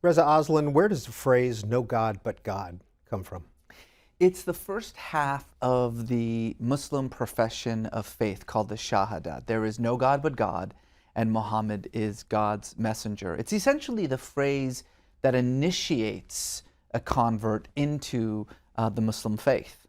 Reza Aslan, where does the phrase "no God but God" come from? It's the first half of the Muslim profession of faith called the Shahada. There is no God but God, and Muhammad is God's messenger. It's essentially the phrase that initiates a convert into the Muslim faith.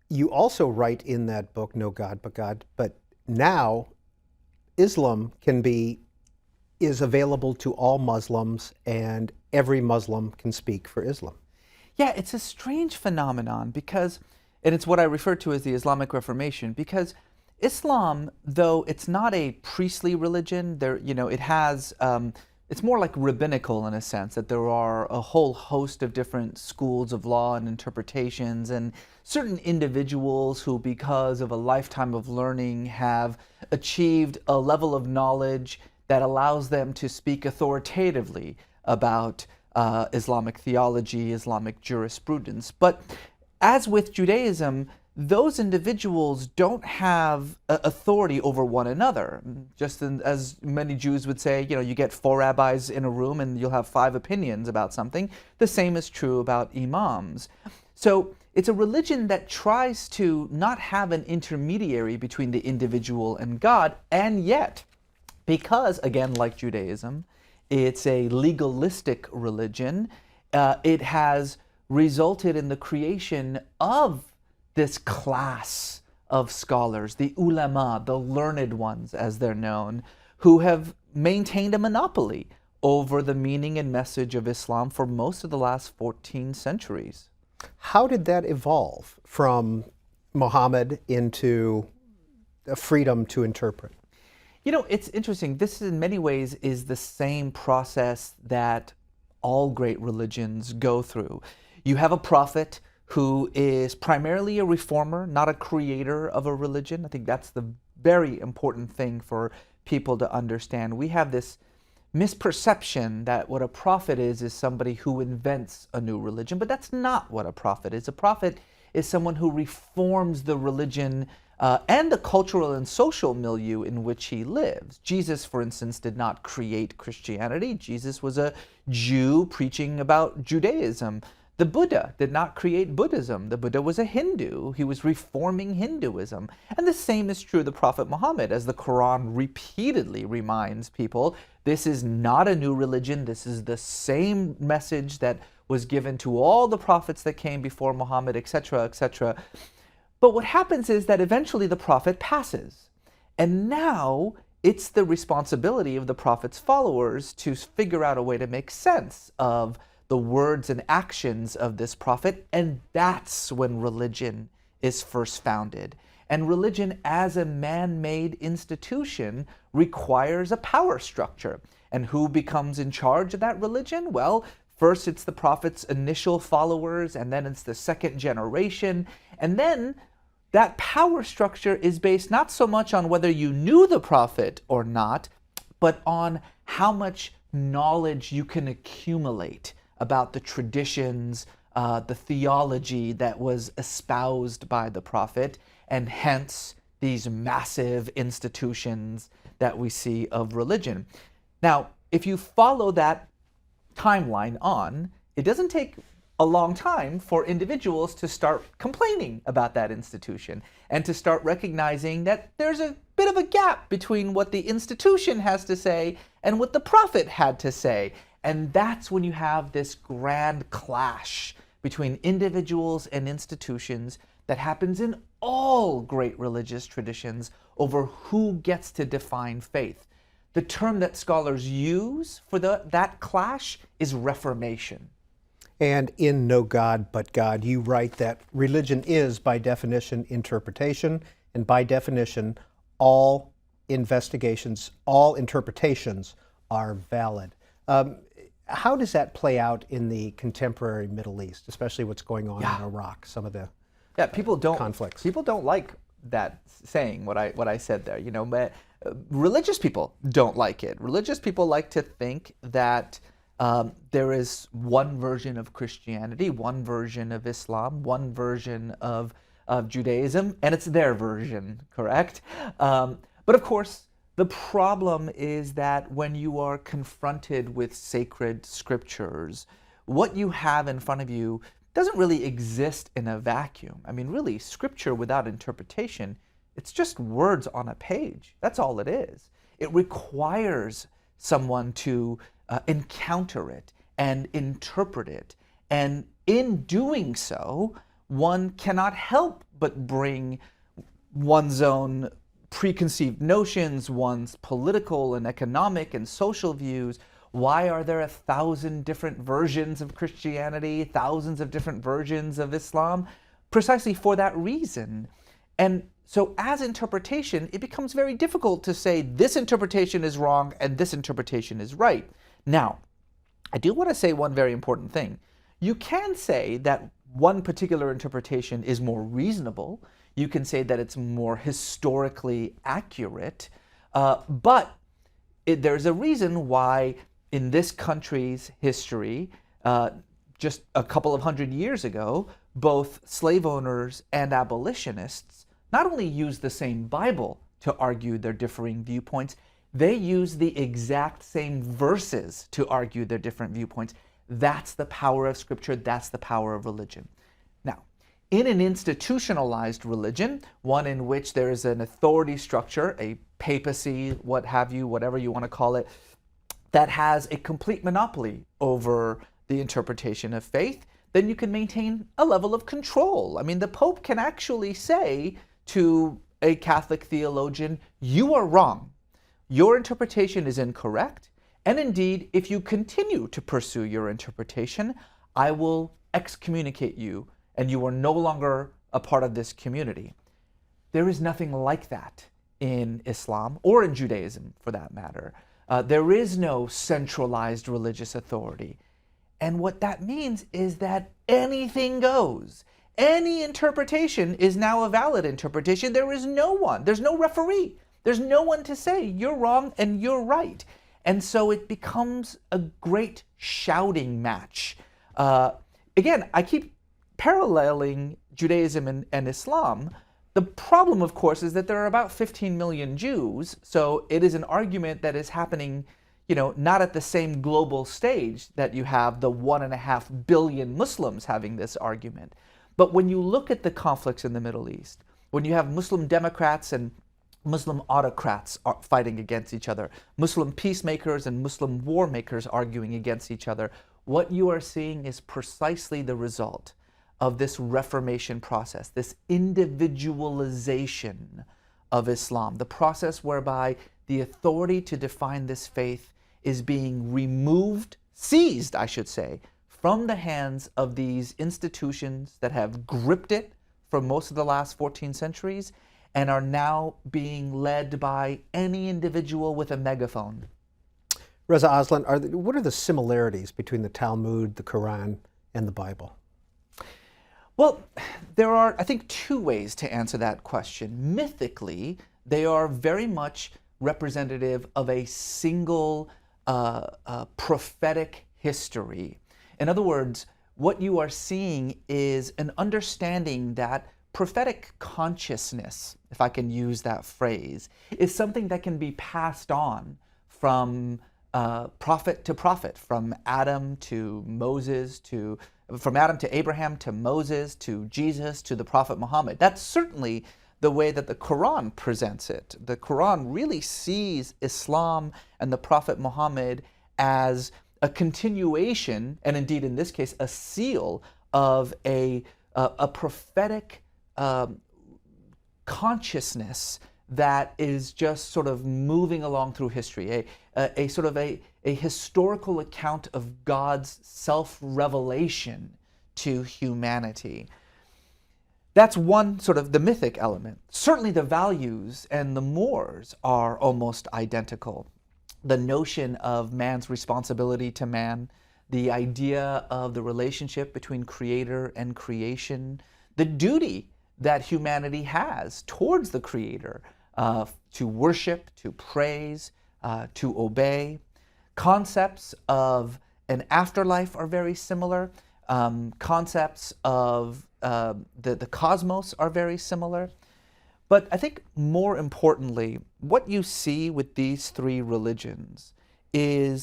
You also write in that book, "No God but God," but now Islam is available to all Muslims, and every Muslim can speak for Islam. Yeah, it's a strange phenomenon because, and it's what I refer to as the Islamic Reformation, because Islam, though it's not a priestly religion, it has, it's more like rabbinical in a sense, that there are a whole host of different schools of law and interpretations, and certain individuals who, because of a lifetime of learning, have achieved a level of knowledge that allows them to speak authoritatively about Islamic theology, Islamic jurisprudence. But as with Judaism, those individuals don't have authority over one another. Just as many Jews would say, you get 4 rabbis in a room and you'll have 5 opinions about something. The same is true about imams. So it's a religion that tries to not have an intermediary between the individual and God, and yet, because, again, like Judaism, it's a legalistic religion, it has resulted in the creation of this class of scholars, the ulama, the learned ones as they're known, who have maintained a monopoly over the meaning and message of Islam for most of the last 14 centuries. How did that evolve from Muhammad into a freedom to interpret? It's interesting. This in many ways is the same process that all great religions go through. You have a prophet who is primarily a reformer, not a creator of a religion. I think that's the very important thing for people to understand. We have this misperception that what a prophet is somebody who invents a new religion, but that's not what a prophet is. A prophet is someone who reforms the religion and the cultural and social milieu in which he lives. Jesus, for instance, did not create Christianity. Jesus was a Jew preaching about Judaism. The Buddha did not create Buddhism. The Buddha was a Hindu. He was reforming Hinduism. And the same is true of the Prophet Muhammad, as the Quran repeatedly reminds people, this is not a new religion. This is the same message that was given to all the prophets that came before Muhammad, etc., etc. But what happens is that eventually the prophet passes. And now it's the responsibility of the prophet's followers to figure out a way to make sense of the words and actions of this prophet. And that's when religion is first founded. And religion as a man-made institution requires a power structure. And who becomes in charge of that religion? Well, first it's the prophet's initial followers, and then it's the second generation. And then that power structure is based not so much on whether you knew the prophet or not, but on how much knowledge you can accumulate about the traditions, the theology that was espoused by the prophet, and hence these massive institutions that we see of religion. Now, if you follow that timeline on, it doesn't take a long time for individuals to start complaining about that institution and to start recognizing that there's a bit of a gap between what the institution has to say and what the prophet had to say. And that's when you have this grand clash between individuals and institutions that happens in all great religious traditions over who gets to define faith. The term that scholars use for that clash is reformation. And in "No God but God," you write that religion is, by definition, interpretation, and by definition, all interpretations are valid. How does that play out in the contemporary Middle East, especially what's going on in Iraq, some of the conflicts? People don't like that saying, what I said there. But religious people don't like it. Religious people like to think that there is one version of Christianity, one version of Islam, one version of Judaism, and it's their version, correct? But of course, The problem is that when you are confronted with sacred scriptures, what you have in front of you doesn't really exist in a vacuum. I mean, really, scripture without interpretation, it's just words on a page. That's all it is. It requires someone to encounter it and interpret it. And in doing so, one cannot help but bring one's own preconceived notions, one's political and economic and social views. Why are there 1,000 different versions of Christianity, thousands of different versions of Islam? Precisely for that reason. And so as interpretation, it becomes very difficult to say this interpretation is wrong and this interpretation is right. Now, I do want to say one very important thing. You can say that one particular interpretation is more reasonable. You can say that it's more historically accurate, but there's a reason why in this country's history, just a couple of hundred years ago, both slave owners and abolitionists not only used the same Bible to argue their differing viewpoints, they used the exact same verses to argue their different viewpoints. That's the power of Scripture. That's the power of religion. Now, in an institutionalized religion, one in which there is an authority structure, a papacy, what have you, whatever you want to call it, that has a complete monopoly over the interpretation of faith, then you can maintain a level of control. I mean, the Pope can actually say to a Catholic theologian, you are wrong. Your interpretation is incorrect. And indeed, if you continue to pursue your interpretation, I will excommunicate you and you are no longer a part of this community. There is nothing like that in Islam or in Judaism for that matter. There is no centralized religious authority. And what that means is that anything goes. Any interpretation is now a valid interpretation. There is no one, there's no referee. There's no one to say you're wrong and you're right. And so it becomes a great shouting match. Again, I keep paralleling Judaism and Islam. The problem, of course, is that there are about 15 million Jews, so it is an argument that is happening, not at the same global stage that you have the 1.5 billion Muslims having this argument. But when you look at the conflicts in the Middle East, when you have Muslim Democrats and Muslim autocrats are fighting against each other, Muslim peacemakers and Muslim war makers arguing against each other, what you are seeing is precisely the result of this Reformation process, this individualization of Islam, the process whereby the authority to define this faith is being removed, seized, I should say, from the hands of these institutions that have gripped it for most of the last 14 centuries and are now being led by any individual with a megaphone. Reza Aslan, what are the similarities between the Talmud, the Quran, and the Bible? Well, there are, I think, two ways to answer that question. Mythically, they are very much representative of a single prophetic history. In other words, what you are seeing is an understanding that prophetic consciousness, if I can use that phrase, is something that can be passed on from prophet to prophet, from Adam to Moses from Adam to Abraham to Moses to Jesus to the Prophet Muhammad. That's certainly the way that the Quran presents it. The Quran really sees Islam and the Prophet Muhammad as a continuation, and indeed in this case, a seal of a prophetic consciousness that is just sort of moving along through history, a sort of a historical account of God's self-revelation to humanity. That's one sort of the mythic element. Certainly the values and the mores are almost identical. The notion of man's responsibility to man, the idea of the relationship between creator and creation, the duty that humanity has towards the creator, to worship, to praise, to obey. Concepts of an afterlife are very similar. Concepts of the cosmos are very similar. But I think more importantly, what you see with these three religions is